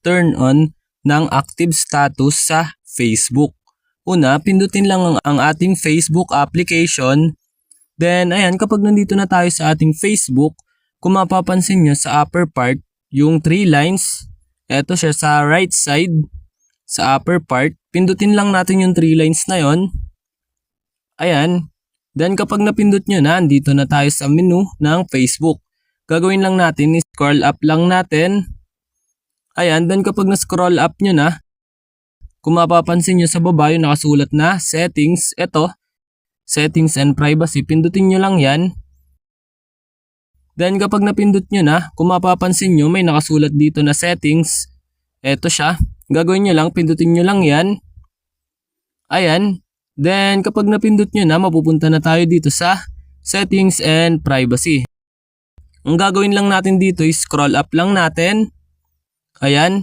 turn on ng active status sa Facebook. Una, pindutin lang ang ating Facebook application. Then ayan, kapag nandito na tayo sa ating Facebook, kung mapapansin nyo sa upper part, yung 3 lines, eto siya sa right side, sa upper part, pindutin lang natin yung 3 lines na yon. Ayan. Then kapag napindot nyo na, andito na tayo sa menu ng Facebook. Gagawin lang natin, scroll up lang natin. Ayan, then kapag na-scroll up nyo na, kung mapapansin nyo sa baba yung nakasulat na settings, eto, settings and privacy, pindutin nyo lang yan. Then kapag napindot nyo na, kung mapapansin nyo may nakasulat dito na settings, eto siya, gagawin nyo lang, pindutin nyo lang yan. Ayan, then kapag napindot nyo na, mapupunta na tayo dito sa settings and privacy. Ang gagawin lang natin dito is scroll up lang natin. Ayan.